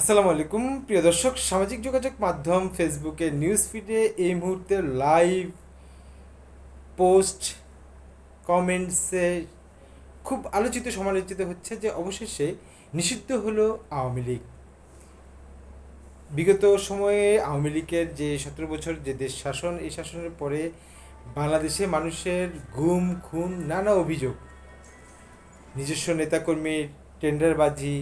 আসসালামু আলাইকুম প্রিয় দর্শক, সামাজিক যোগাযোগ মাধ্যম ফেসবুকে নিউজ ফিডে এই মুহূর্তে লাইভ পোস্ট কমেন্টসে খুব আলোচিত সমালোচিত হচ্ছে যে অবশেষে নিষিদ্ধ হলো আওয়ামী লীগ। বিগত সময়ে আওয়ামী লীগের যে 17 বছর যে দেশ শাসন, এই শাসনের পরে বাংলাদেশে মানুষের গুম খুন নানা অভিযোগ, নিজস্ব নেতাকর্মীর টেন্ডারবাজি,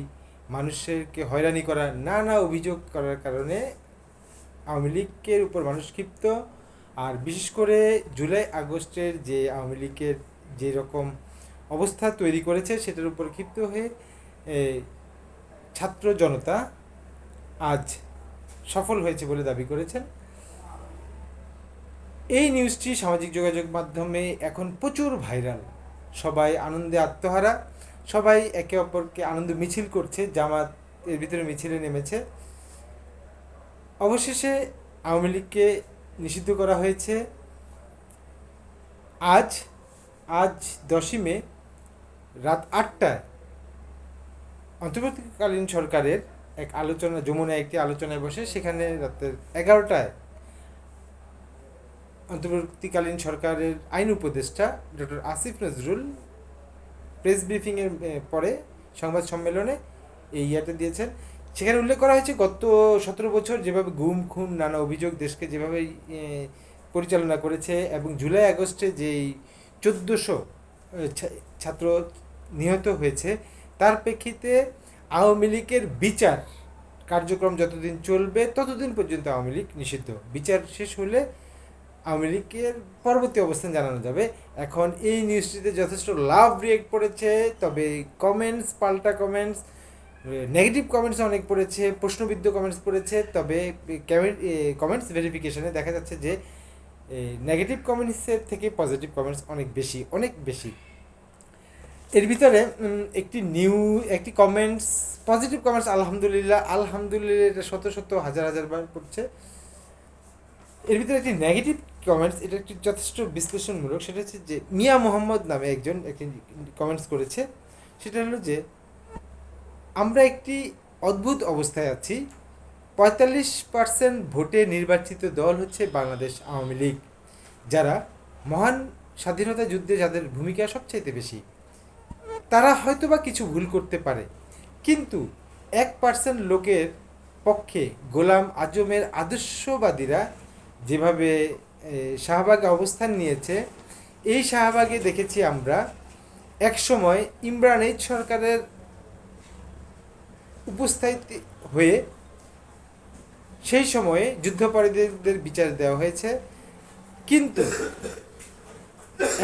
মানুষকে হয়রানি করা, নানা অভিযোগ করার কারণে আওয়ামী লীগের উপর মানুষ ক্ষিপ্ত। আর বিশেষ করে জুলাই আগস্টের যে আওয়ামী লীগের যে রকম অবস্থা তৈরি করেছে সেটার উপর ক্ষিপ্ত হয়ে ছাত্র জনতা আজ সফল হয়েছে বলে দাবি করেছেন। এই নিউজটি সামাজিক যোগাযোগ মাধ্যমে এখন প্রচুর ভাইরাল। সবাই আনন্দে আত্মহারা, সবাই একে অপরকে আনন্দ মিছিল করছে, জামাত এর ভিতরে মিছিলে নেমেছে। অবশেষে আওয়ামী লীগকে নিষিদ্ধ করা হয়েছে। আজ আজ 10ই মে রাত 8টায় অন্তর্বর্তীকালীন সরকারের এক আলোচনা, যমুনায় একটি আলোচনায় বসে, সেখানে রাতের 11টায় অন্তর্বর্তীকালীন সরকারের আইন উপদেষ্টা ডক্টর আসিফ নজরুল প্রেস ব্রিফিংয়ের পরে সংবাদ সম্মেলনে এই ইয়েটা দিয়েছেন। সেখানে উল্লেখ করা হয়েছে গত 17 বছর যেভাবে গুম খুন নানা অভিযোগ দেশকে যেভাবে পরিচালনা করেছে, এবং জুলাই আগস্টে যেই 1400 ছাত্র নিহত হয়েছে, তার প্রেক্ষিতে আওয়ামী লীগের বিচার কার্যক্রম যতদিন চলবে ততদিন পর্যন্ত আওয়ামী লীগ নিষিদ্ধ। বিচার শেষ হলে আওয়ামী লীগের পরবর্তী অবস্থান জানানো যাবে। এখন এই নিউজটিতে যথেষ্ট লাভ রিয়েক্ট পড়েছে, তবে কমেন্টস, পাল্টা কমেন্টস, নেগেটিভ কমেন্টস অনেক পড়েছে, প্রশ্নবিদ্ধ কমেন্টস পড়েছে। তবে কমেন্টস ভেরিফিকেশনে দেখা যাচ্ছে যে নেগেটিভ কমেন্টসের থেকে পজিটিভ কমেন্টস অনেক বেশি, অনেক বেশি। এর ভিতরে একটি কমেন্টস, পজিটিভ কমেন্টস আলহামদুলিল্লাহ, আলহামদুলিল্লাহ এটা শত শত হাজার হাজার বার পড়ছে। এর ভিতরে একটি নেগেটিভ কমেন্টস, এটা একটি যথেষ্ট বিশ্লেষণমূলক। সেটা হচ্ছে যে মিয়া মোহাম্মদ নামে একজন একটি কমেন্টস করেছে। সেটা হলো যে আমরা একটি অদ্ভুত অবস্থায় আছি। 45% ভোটে নির্বাচিত দল হচ্ছে বাংলাদেশ আওয়ামী লীগ, যারা মহান স্বাধীনতা যুদ্ধে যাদের ভূমিকা সবচাইতে বেশি। তারা হয়তোবা কিছু ভুল করতে পারে, কিন্তু 1% লোকের পক্ষে গোলাম আজমের আদর্শবাদীরা যেভাবে শাহবাগে অবস্থান নিয়েছে, এই শাহবাগে দেখেছি আমরা একসময় ইমরান এইচ সরকারের উপস্থিতি হয়ে সেই সময়ে যুদ্ধাপরাধীদের বিচার দেওয়া হয়েছে। কিন্তু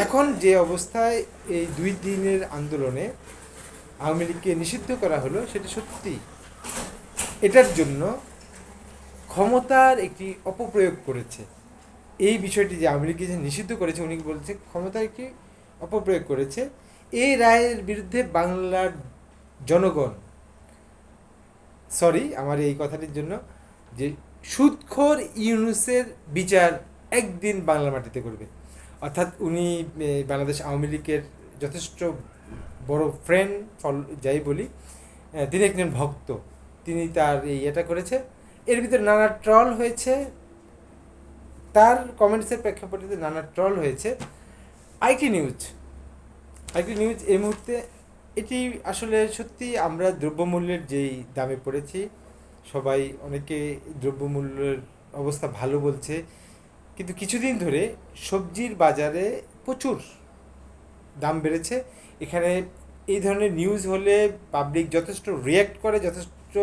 এখন যে অবস্থায় এই 2 দিনের আন্দোলনে আওয়ামী লীগকে নিষিদ্ধ করা হলো, সেটা সত্যি এটার জন্য ক্ষমতার একটি অপপ্রয়োগ করেছে। এই বিষয়টি যে আওয়ামী লীগকে যে নিষিদ্ধ করেছে, উনি বলছে ক্ষমতার একটি অপপ্রয়োগ করেছে। এই রায়ের বিরুদ্ধে বাংলার জনগণ, সরি আমার এই কথাটির জন্য, যে সুদখোর ইউনূসের বিচার একদিন বাংলা মাটিতে করবে। অর্থাৎ উনি বাংলাদেশ আওয়ামী লীগের যথেষ্ট বড় ফ্রেন্ড, যাই বলি, তিনি একজন ভক্ত। তিনি তার এই এটা করেছে। এর ভিতরে নানা ট্রল হয়েছে, তার কমেন্টসের প্রেক্ষাপটে নানা ট্রল হয়েছে। আইটি নিউজ এই মুহূর্তে এটি আসলে সত্যি, আমরা দ্রব্যমূল্যের যেই দামে পড়েছি, সবাই অনেকে দ্রব্যমূল্যের অবস্থা ভালো বলছে, কিন্তু কিছুদিন ধরে সবজির বাজারে প্রচুর দাম বেড়েছে। এখানে এই ধরনের নিউজ হলে পাবলিক যথেষ্ট রিয়্যাক্ট করে, যথেষ্ট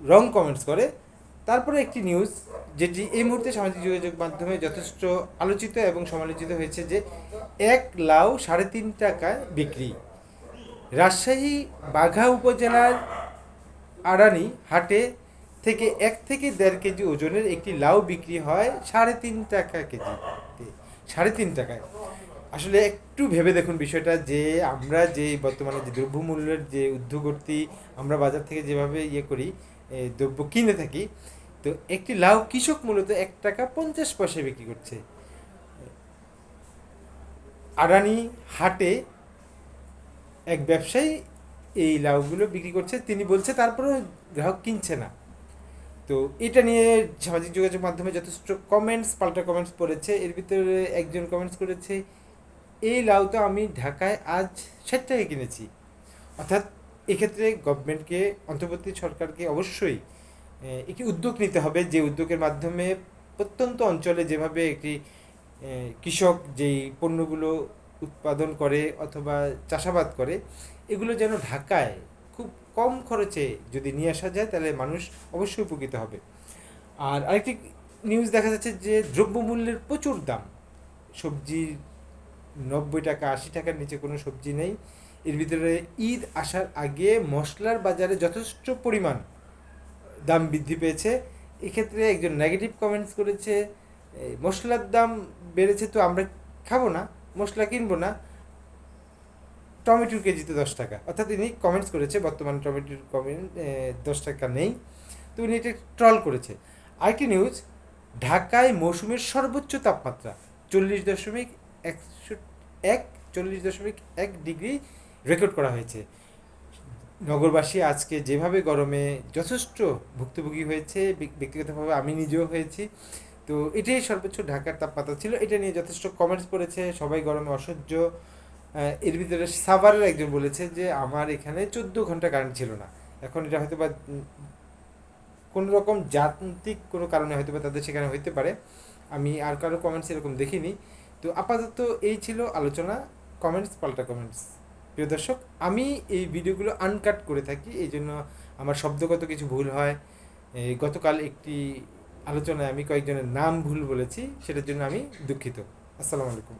রং কমেন্টস করে। তারপরে একটি নিউজ যেটি এই মুহূর্তে সামাজিক যোগাযোগ মাধ্যমে যথেষ্ট আলোচিত এবং সমালোচিত হয়েছে, যে এক লাউ 3.5 টাকায় বিক্রি। রাজশাহী বাঘা উপজেলার আড়ানি হাটে থেকে 1 থেকে 1.5 কেজি ওজনের একটি লাউ বিক্রি হয় 3.5 টাকা কেজি, 3.5 টাকায়। আসলে একটু ভেবে দেখুন বিষয়টা, যে আমরা যে বর্তমানে যে দ্রব্যমূল্যের যে ঊর্ধ্বগতি, আমরা বাজার থেকে যেভাবে করি, দ্রব্য কিনে থাকি, তো একটি লাউ কৃষক মূলত 1 টাকা 50 পয়সা বিক্রি করছে। আড়ানি হাটে এক ব্যবসায়ী এই লাউগুলো বিক্রি করছে, তিনি বলছে তারপরেও গ্রাহক কিনছে না। তো এটা নিয়ে সামাজিক যোগাযোগ মাধ্যমে যথেষ্ট কমেন্টস, পাল্টা কমেন্টস পড়েছে। এর ভিতরে একজন কমেন্টস করেছে, এই লাউ তো আমি ঢাকায় আজ 60 টাকায় কিনেছি। অর্থাৎ এক্ষেত্রে গভর্নমেন্টকে, অন্তর্বর্তী সরকারকে অবশ্যই একটি উদ্যোগ নিতে হবে, যে উদ্যোগের মাধ্যমে প্রত্যন্ত অঞ্চলে যেভাবে একটি কৃষক যেই পণ্যগুলো উৎপাদন করে অথবা চাষাবাদ করে, এগুলো যেন ঢাকায় খুব কম খরচে যদি নিয়ে আসা যায়, তাহলে মানুষ অবশ্যই উপকৃত হবে। আর আরেকটি নিউজ দেখা যাচ্ছে যে দ্রব্যমূল্যের প্রচুর দাম, সবজির 90 টাকা 80 টাকার নিচে কোনো সবজি নেই। এর ভিতরে ঈদ আসার আগে মশলার বাজারে যথেষ্ট পরিমাণ দাম বৃদ্ধি পেয়েছে। এক্ষেত্রে একজন নেগেটিভ কমেন্টস করেছে, মশলার দাম বেড়েছে তো আমরা খাবো না, মশলা কিনবো না, টমেটোর কেজিতে 10 টাকা। অর্থাৎ তিনি কমেন্টস করেছে বর্তমান টমেটোর কমেন্ট 10 টাকা নেই, তো উনি এটা ট্রল করেছে। আরেকটি নিউজ, ঢাকায় মৌসুমের সর্বোচ্চ তাপমাত্রা 40.1 ডিগ্রি রেকর্ড করা হয়েছে। নগরবাসী আজকে যেভাবে গরমে যথেষ্ট ভুক্তভোগী হয়েছে, ব্যক্তিগতভাবে আমি নিজেও হয়েছি। তো এটাই সর্বোচ্চ ঢাকার তাপমাত্রা ছিল। এটা নিয়ে যথেষ্ট কমেন্টস করেছে, সবাই গরমে অসহ্য। এর ভিতরে সাভারের একজন বলেছে যে আমার এখানে 14 ঘন্টা কারেন্ট ছিল না। এখন এটা হয়তো বা কোনো রকম যান্ত্রিক কোনো কারণে হয়তো বা তাদের সেখানে হইতে পারে, আমি আর কারো কমেন্টস এরকম দেখিনি। তো আপাতত এই ছিল আলোচনা, কমেন্টস, পাল্টা কমেন্টস। প্রিয় দর্শক, আমি এই ভিডিওগুলো আনকাট করে থাকি, এই জন্য আমার শব্দগত কিছু ভুল হয়। গতকাল একটি আলোচনায় আমি কয়েকজনের নাম ভুল বলেছি, সেটার জন্য আমি দুঃখিত। আসসালামু আলাইকুম।